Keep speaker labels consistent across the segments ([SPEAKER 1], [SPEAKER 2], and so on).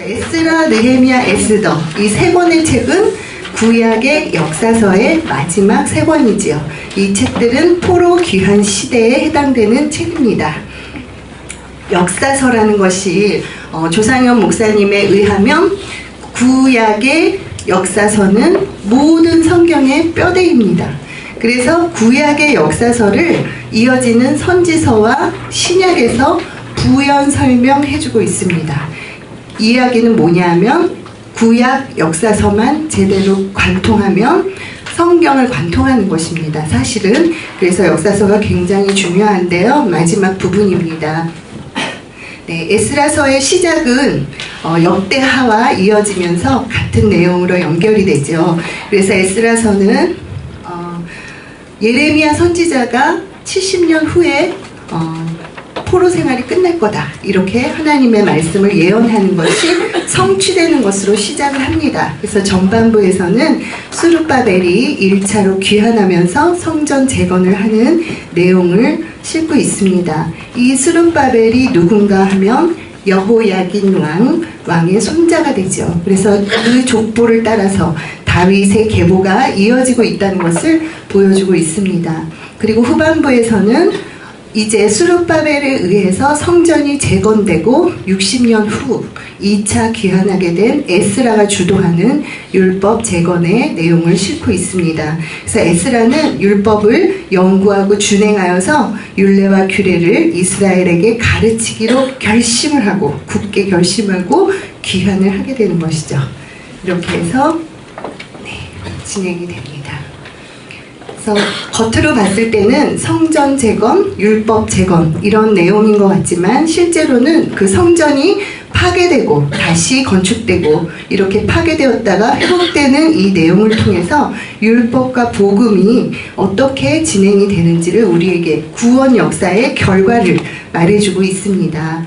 [SPEAKER 1] 에스라, 느헤미야, 에스더 이 세 권의 책은 구약의 역사서의 마지막 세 권이지요. 이 책들은 포로 귀환 시대에 해당되는 책입니다. 역사서라는 것이 조상현 목사님에 의하면 구약의 역사서는 모든 성경의 뼈대입니다. 그래서 구약의 역사서를 이어지는 선지서와 신약에서 부연 설명해주고 있습니다. 이 이야기는 뭐냐면 구약 역사서만 제대로 관통하면 성경을 관통하는 것입니다. 사실은 그래서 역사서가 굉장히 중요한데요. 마지막 부분입니다. 네, 에스라서의 시작은 역대하와 이어지면서 같은 내용으로 연결이 되죠. 그래서 에스라서는 예레미야 선지자가 70년 후에 포로 생활이 끝날 거다 이렇게 하나님의 말씀을 예언하는 것이 성취되는 것으로 시작을 합니다. 그래서 전반부에서는 스룹바벨이 1차로 귀환하면서 성전 재건을 하는 내용을 싣고 있습니다. 이 스룹바벨이 누군가 하면 여호야긴 왕의 손자가 되죠. 그래서 그 족보를 따라서 다윗의 계보가 이어지고 있다는 것을 보여주고 있습니다. 그리고 후반부에서는 이제 스룹바벨에 의해서 성전이 재건되고 60년 후 2차 귀환하게 된 에스라가 주도하는 율법 재건의 내용을 싣고 있습니다. 그래서 에스라는 율법을 연구하고 준행하여서 율례와 규례를 이스라엘에게 가르치기로 결심을 하고 굳게 결심하고 귀환을 하게 되는 것이죠. 이렇게 해서 진행이 됩니다. 그래서 겉으로 봤을 때는 성전 재건, 율법 재건 이런 내용인 것 같지만 실제로는 그 성전이 파괴되고 다시 건축되고 이렇게 파괴되었다가 회복되는 이 내용을 통해서 율법과 복음이 어떻게 진행이 되는지를 우리에게 구원 역사의 결과를 말해주고 있습니다.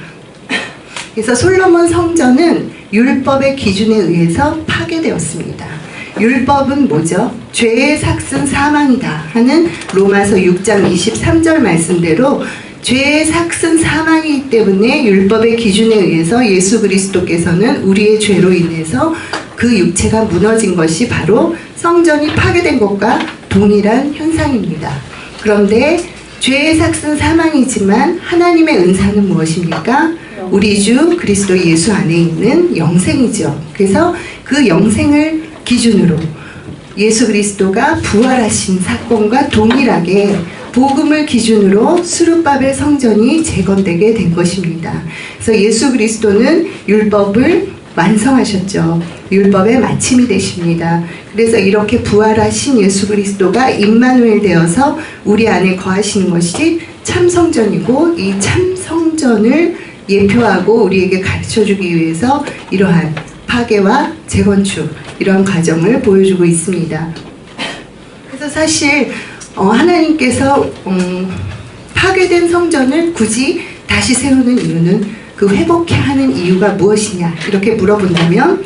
[SPEAKER 1] 그래서 솔로몬 성전은 율법의 기준에 의해서 파괴되었습니다. 율법은 뭐죠? 죄의 삭은 사망이다 하는 로마서 6장 23절 말씀대로 죄의 삭은 사망이기 때문에 율법의 기준에 의해서 예수 그리스도께서는 우리의 죄로 인해서 그 육체가 무너진 것이 바로 성전이 파괴된 것과 동일한 현상입니다. 그런데 죄의 삭은 사망이지만 하나님의 은사는 무엇입니까? 우리 주 그리스도 예수 안에 있는 영생이죠. 그래서 그 영생을 기준으로 예수 그리스도가 부활하신 사건과 동일하게 복음을 기준으로 스룹바벨 성전이 재건되게 된 것입니다. 그래서 예수 그리스도는 율법을 완성하셨죠. 율법의 마침이 되십니다. 그래서 이렇게 부활하신 예수 그리스도가 임마누엘 되어서 우리 안에 거하시는 것이 참성전이고 이 참성전을 예표하고 우리에게 가르쳐주기 위해서 이러한 파괴와 재건축 이런 과정을 보여주고 있습니다. 그래서 사실 하나님께서 파괴된 성전을 굳이 다시 세우는 이유는 그 회복해야 하는 이유가 무엇이냐 이렇게 물어본다면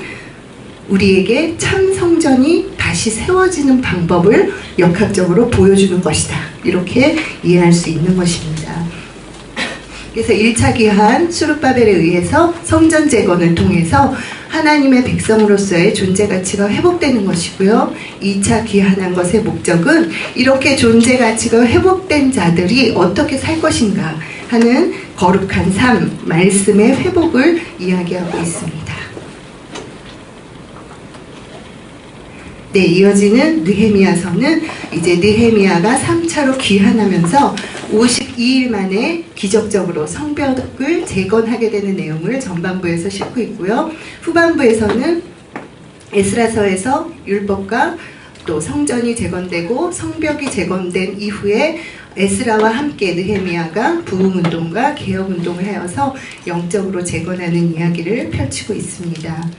[SPEAKER 1] 우리에게 참 성전이 다시 세워지는 방법을 역학적으로 보여주는 것이다 이렇게 이해할 수 있는 것입니다. 그래서 1차 귀환 스룹바벨에 의해서 성전 재건을 통해서 하나님의 백성으로서의 존재 가치가 회복되는 것이고요. 2차 귀환한 것의 목적은 이렇게 존재 가치가 회복된 자들이 어떻게 살 것인가 하는 거룩한 삶, 말씀의 회복을 이야기하고 있습니다. 네, 이어지는 느헤미야서는 이제 느헤미야가 3차로 귀환하면서 52일 만에 기적적으로 성벽을 재건하게 되는 내용을 전반부에서 싣고 있고요. 후반부에서는 에스라서에서 율법과 또 성전이 재건되고 성벽이 재건된 이후에 에스라와 함께 느헤미야가 부흥운동과 개혁운동을 하여서 영적으로 재건하는 이야기를 펼치고 있습니다.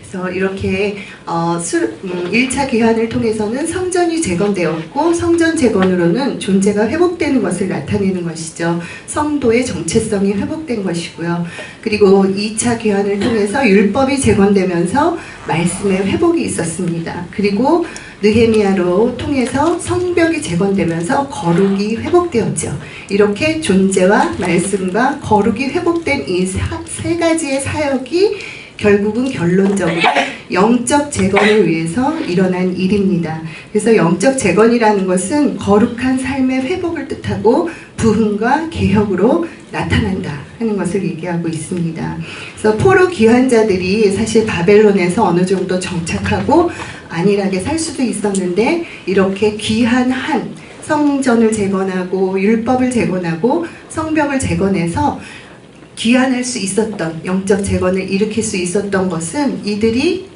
[SPEAKER 1] 그래서 이렇게 1차 귀환을 통해서는 성전이 재건되었고 성전 재건으로는 존재가 회복되는 것을 나타내는 것이죠. 성도의 정체성이 회복된 것이고요. 그리고 2차 귀환을 통해서 율법이 재건되면서 말씀의 회복이 있었습니다. 그리고 느헤미야로 통해서 성벽이 재건되면서 거룩이 회복되었죠. 이렇게 존재와 말씀과 거룩이 회복된 이 세 가지의 사역이 결국은 결론적으로 영적 재건을 위해서 일어난 일입니다. 그래서 영적 재건이라는 것은 거룩한 삶의 회복을 뜻하고 부흥과 개혁으로 나타난다 하는 것을 얘기하고 있습니다. 그래서 포로 귀환자들이 사실 바벨론에서 어느 정도 정착하고 안일하게 살 수도 있었는데 이렇게 귀환한 성전을 재건하고 율법을 재건하고 성벽을 재건해서 귀환할 수 있었던 영적 재건을 일으킬 수 있었던 것은 이들이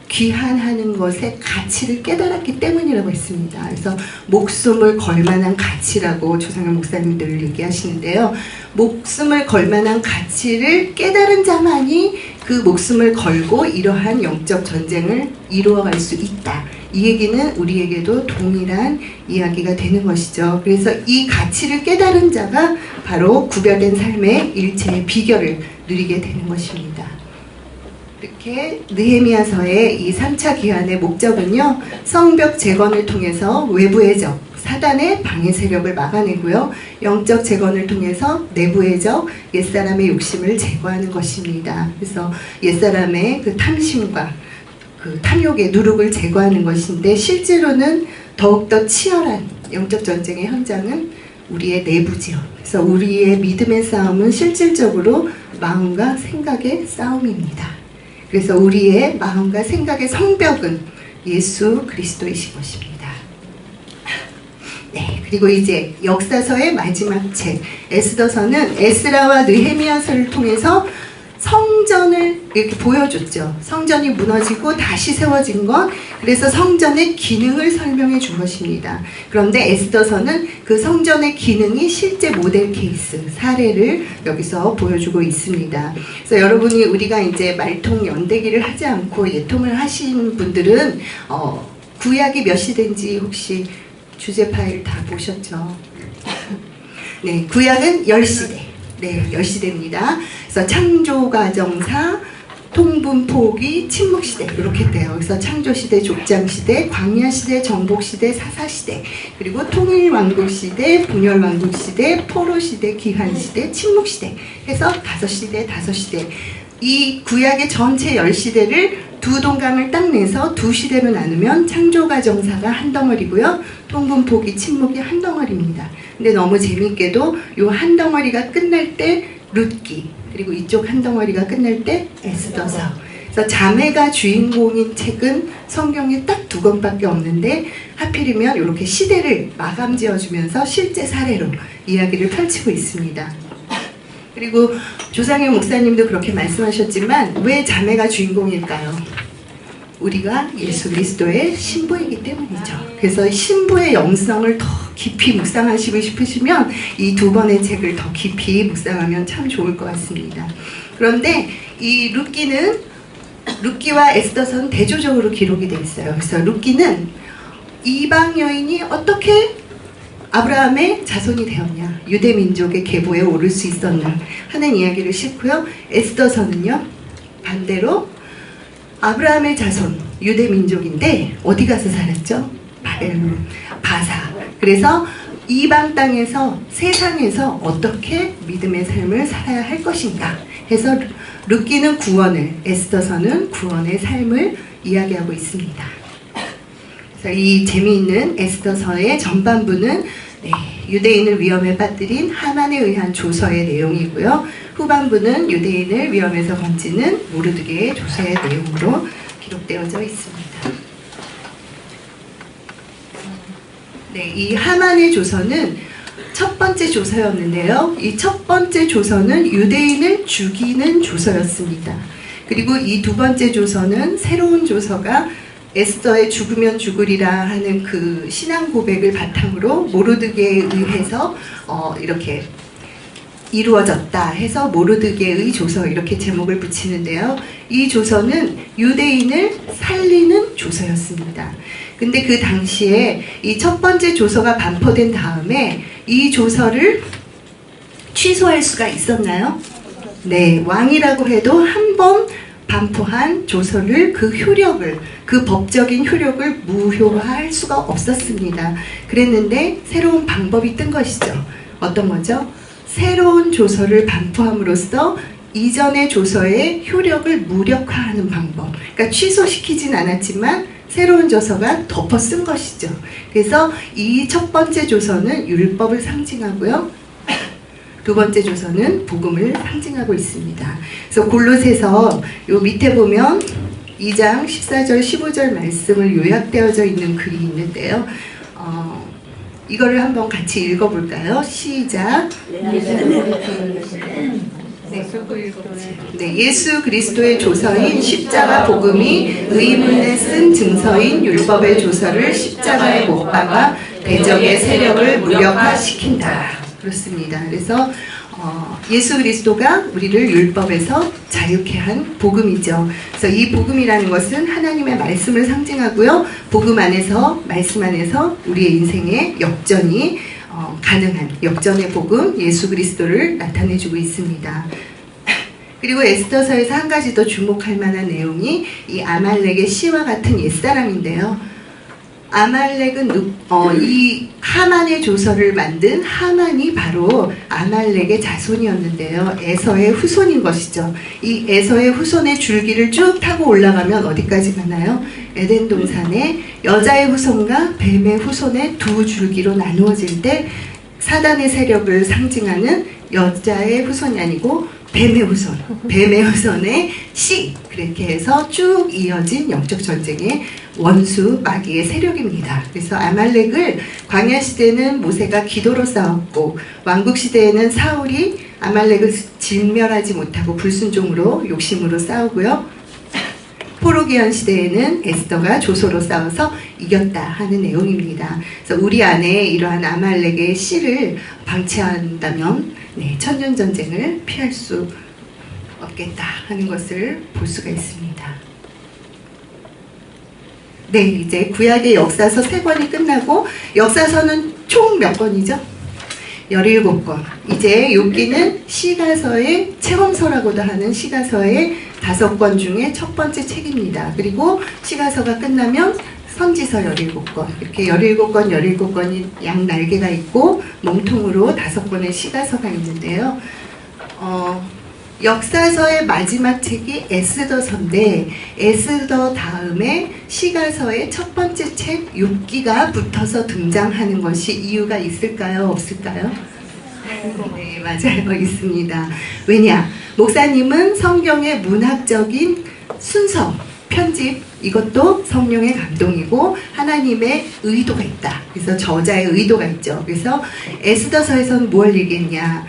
[SPEAKER 1] 귀환하는 것의 가치를 깨달았기 때문이라고 했습니다. 그래서 목숨을 걸 만한 가치라고 조상현 목사님들 얘기하시는데요. 목숨을 걸 만한 가치를 깨달은 자만이 그 목숨을 걸고 이러한 영적 전쟁을 이루어갈 수 있다. 이 얘기는 우리에게도 동일한 이야기가 되는 것이죠. 그래서 이 가치를 깨달은 자가 바로 구별된 삶의 일체의 비결을 누리게 되는 것입니다. 이렇게 느헤미야서의 이 3차 귀환의 목적은요, 성벽 재건을 통해서 외부의 적, 사단의 방해 세력을 막아내고요, 영적 재건을 통해서 내부의 적, 옛사람의 욕심을 제거하는 것입니다. 그래서 옛사람의 그 탐심과 그 탐욕의 누룩을 제거하는 것인데, 실제로는 더욱더 치열한 영적 전쟁의 현장은 우리의 내부지요. 그래서 우리의 믿음의 싸움은 실질적으로 마음과 생각의 싸움입니다. 그래서 우리의 마음과 생각의 성벽은 예수 그리스도이신 것입니다. 네, 그리고 이제 역사서의 마지막 책 에스더서는 에스라와 느헤미야서를 통해서 성전을 이렇게 보여줬죠. 성전이 무너지고 다시 세워진 것, 그래서 성전의 기능을 설명해 준 것입니다. 그런데 에스더서는 그 성전의 기능이 실제 모델 케이스, 사례를 여기서 보여주고 있습니다. 그래서 여러분이 우리가 이제 말통 연대기를 하지 않고 예통을 하신 분들은 구약이 몇 시대인지 혹시 주제 파일 다 보셨죠? 네, 구약은 10시대. 네, 10시대입니다. 그래서 창조가정사, 통분포기, 침묵시대 이렇게 돼요. 그래서 창조시대, 족장시대, 광야시대, 정복시대, 사사시대, 그리고 통일왕국시대, 분열왕국시대, 포로시대, 기한시대, 침묵시대 해서 5시대, 5시대. 이 구약의 전체 10시대를 두 동강을 딱 내서 두 시대로 나누면 창조가정사가 한 덩어리고요, 통분포기, 침묵이 한 덩어리입니다. 근데 너무 재밌게도 이 한 덩어리가 끝날 때 룻기, 그리고 이쪽 한 덩어리가 끝날 때 에스더서. 그래서 자매가 주인공인 책은 성경에 딱 2권밖에 없는데 하필이면 이렇게 시대를 마감 지어주면서 실제 사례로 이야기를 펼치고 있습니다. 그리고 조상현 목사님도 그렇게 말씀하셨지만 왜 자매가 주인공일까요? 우리가 예수 그리스도의 신부이기 때문이죠. 그래서 신부의 영성을 더 깊이 묵상하시고 싶으시면 이 2권의 책을 더 깊이 묵상하면 참 좋을 것 같습니다. 그런데 이 룻기와 에스더서는 대조적으로 기록이 되어 있어요. 그래서 룻기는 이방 여인이 어떻게 아브라함의 자손이 되었냐, 유대 민족의 계보에 오를 수 있었나 하는 이야기를 싣고요. 에스더서는요, 반대로 아브라함의 자손, 유대 민족인데 어디 가서 살았죠? 바벨론, 바사. 그래서 이방 땅에서, 세상에서 어떻게 믿음의 삶을 살아야 할 것인가 해서 룻기는 구원을, 에스더서는 구원의 삶을 이야기하고 있습니다. 그래서 이 재미있는 에스더서의 전반부는 유대인을 위험에 빠뜨린 하만에 의한 조서의 내용이고요. 후반부는 유대인을 위험에서 건지는 모르드게의 조서의 내용으로 기록되어져 있습니다. 네, 이 하만의 조서는 첫 번째 조서였는데요. 이 첫 번째 조서는 유대인을 죽이는 조서였습니다. 그리고 이 2번째 조서는 새로운 조서가 에스더의 죽으면 죽으리라 하는 그 신앙 고백을 바탕으로 모르드게에 의해서 이렇게 이루어졌다 해서 모르드게의 조서 이렇게 제목을 붙이는데요. 이 조서는 유대인을 살리는 조서였습니다. 근데 그 당시에 이 첫 번째 조서가 반포된 다음에 이 조서를 취소할 수가 있었나요? 네, 왕이라고 해도 한 번 반포한 조서를 그 효력을, 그 법적인 효력을 무효화할 수가 없었습니다. 그랬는데 새로운 방법이 뜬 것이죠. 어떤 거죠? 새로운 조서를 반포함으로써 이전의 조서의 효력을 무력화하는 방법. 그러니까 취소시키진 않았지만 새로운 조서가 덮어 쓴 것이죠. 그래서 이 첫 번째 조서는 율법을 상징하고요. 두 번째 조서는 복음을 상징하고 있습니다. 그래서 골로새서 요 밑에 보면 2장 14절 15절 말씀을 요약되어져 있는 글이 있는데요. 이거를 한번 같이 읽어볼까요? 시작. 네, 예수 그리스도의 조서인 십자가 복음이 의문에 쓴 증서인 율법의 조서를 십자가에 못 박아 대적의 세력을 무력화시킨다. 그렇습니다. 그래서 예수 그리스도가 우리를 율법에서 자유케 한 복음이죠. 그래서 이 복음이라는 것은 하나님의 말씀을 상징하고요. 복음 안에서, 말씀 안에서 우리의 인생의 역전이 가능한 역전의 복음, 예수 그리스도를 나타내주고 있습니다. 그리고 에스더서에서 한 가지 더 주목할 만한 내용이 이 아말렉의 시와 같은 옛사람인데요. 아말렉은 이 하만의 조서를 만든 하만이 바로 아말렉의 자손이었는데요. 에서의 후손인 것이죠. 이 에서의 후손의 줄기를 쭉 타고 올라가면 어디까지 가나요? 에덴 동산에 여자의 후손과 뱀의 후손의 두 줄기로 나누어질 때 사단의 세력을 상징하는 여자의 후손이 아니고 뱀의 후손, 뱀의 후손의 씨, 그렇게 해서 쭉 이어진 영적 전쟁의 원수 마귀의 세력입니다. 그래서 아말렉을 광야 시대는 모세가 기도로 싸웠고 왕국 시대에는 사울이 아말렉을 진멸하지 못하고 불순종으로 욕심으로 싸우고요. 포로기현 시대에는 에스더가 조소로 싸워서 이겼다 하는 내용입니다. 그래서 우리 안에 이러한 아말렉의 씨를 방치한다면 천년 전쟁을 피할 수 없겠다 하는 것을 볼 수가 있습니다. 네, 이제 구약의 역사서 3권이 끝나고 역사서는 총 몇 권이죠? 17권. 이제 욥기는 시가서의 체험서라고도 하는 시가서의 5권 중에 첫 번째 책입니다. 그리고 시가서가 끝나면 선지서 17권, 이렇게 17권, 17권이 양 날개가 있고 몸통으로 5권의 시가서가 있는데요. 역사서의 마지막 책이 에스더서인데 에스더 다음에 시가서의 첫 번째 책 욥기가 붙어서 등장하는 것이 이유가 있을까요? 없을까요? 네, 맞아요. 있습니다. 왜냐? 목사님은 성경의 문학적인 순서, 편집, 이것도 성령의 감동이고 하나님의 의도가 있다. 그래서 저자의 의도가 있죠. 그래서 에스더서에서는 뭘 얘기했냐?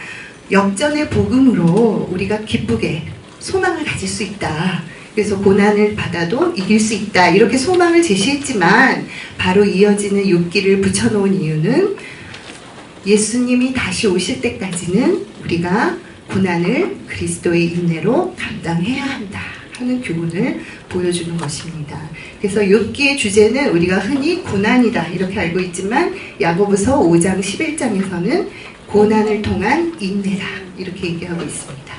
[SPEAKER 1] 역전의 복음으로 우리가 기쁘게 소망을 가질 수 있다. 그래서 고난을 받아도 이길 수 있다. 이렇게 소망을 제시했지만 바로 이어지는 욥기를 붙여놓은 이유는 예수님이 다시 오실 때까지는 우리가 고난을 그리스도의 인내로 감당해야 한다 하는 교훈을 보여주는 것입니다. 그래서 욥기의 주제는 우리가 흔히 고난이다 이렇게 알고 있지만 야고보서 5장 11장에서는 고난을 통한 인내다 이렇게 얘기하고 있습니다.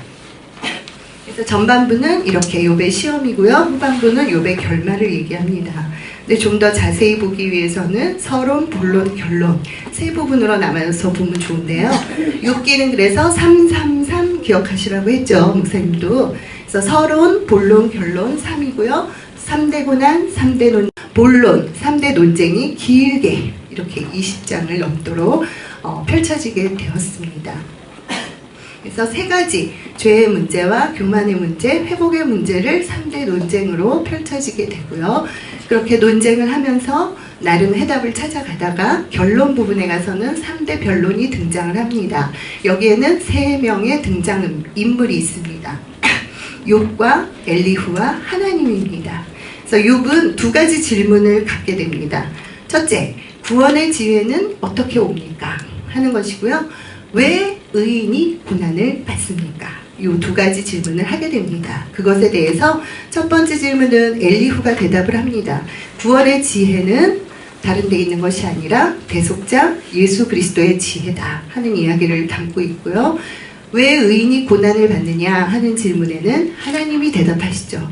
[SPEAKER 1] 그래서 전반부는 이렇게 욥의 시험이고요. 후반부는 욥의 결말을 얘기합니다. 근데 좀 더 자세히 보기 위해서는 서론, 본론, 결론 세 부분으로 나눠서 보면 좋은데요. 욥기는 그래서 333 기억하시라고 했죠. 목사님도. 그래서 서론, 본론, 결론 3이고요. 3대 고난, 3대 논, 본론, 3대 논쟁이 길게 이렇게 20장을 넘도록 펼쳐지게 되었습니다. 그래서 세 가지 죄의 문제와 교만의 문제, 회복의 문제를 3대 논쟁으로 펼쳐지게 되고요. 그렇게 논쟁을 하면서 나름 해답을 찾아가다가 결론 부분에 가서는 3대 변론이 등장을 합니다. 여기에는 3명의 등장 인물이 있습니다. 욥과 엘리후와 하나님입니다. 그래서 욥은 2가지 질문을 갖게 됩니다. 첫째, 구원의 지혜는 어떻게 옵니까? 하는 것이고요. 왜 의인이 고난을 받습니까? 이 2가지 질문을 하게 됩니다. 그것에 대해서 첫 번째 질문은 엘리후가 대답을 합니다. 구원의 지혜는 다른 데 있는 것이 아니라 대속자 예수 그리스도의 지혜다 하는 이야기를 담고 있고요. 왜 의인이 고난을 받느냐 하는 질문에는 하나님이 대답하시죠.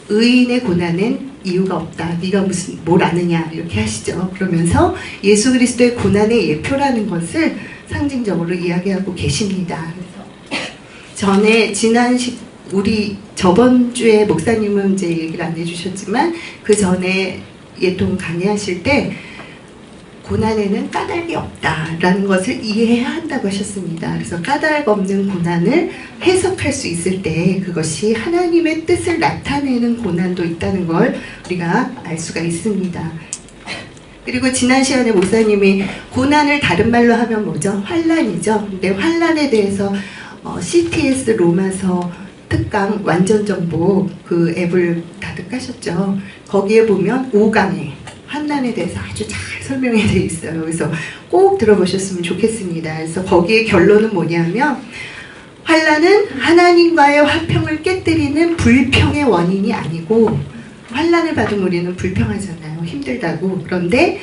[SPEAKER 1] 의인의 고난엔 이유가 없다. 네가 무슨 뭘 아느냐 이렇게 하시죠. 그러면서 예수 그리스도의 고난의 예표라는 것을 상징적으로 이야기하고 계십니다. 전에 우리 저번 주에 목사님은 이제 얘기를 안 해주셨지만 그 전에 예통 강의하실 때 고난에는 까닭이 없다라는 것을 이해해야 한다고 하셨습니다. 그래서 까닭 없는 고난을 해석할 수 있을 때 그것이 하나님의 뜻을 나타내는 고난도 있다는 걸 우리가 알 수가 있습니다. 그리고 지난 시간에 목사님이 고난을 다른 말로 하면 뭐죠? 환난이죠. 근데 환난에 대해서 CTS 로마서 특강 완전정보 그 앱을 다들 까셨죠. 거기에 보면 5강에 환난에 대해서 아주 잘 설명이 되어 있어요. 그래서 꼭 들어보셨으면 좋겠습니다. 그래서 거기에 결론은 뭐냐면 환난은 하나님과의 화평을 깨뜨리는 불평의 원인이 아니고, 환난을 받은 우리는 불평하잖아요. 힘들다고. 그런데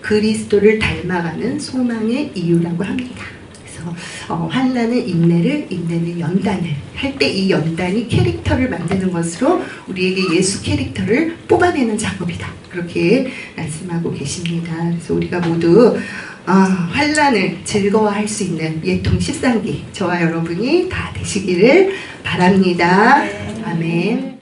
[SPEAKER 1] 그리스도를 닮아가는 소망의 이유라고 합니다. 그래서 환난은 인내를, 인내는 연단을 할 때 이 연단이 캐릭터를 만드는 것으로 우리에게 예수 캐릭터를 뽑아내는 작업이다. 그렇게 말씀하고 계십니다. 그래서 우리가 모두 환난을 즐거워할 수 있는 예통 13기 저와 여러분이 다 되시기를 바랍니다. 아멘.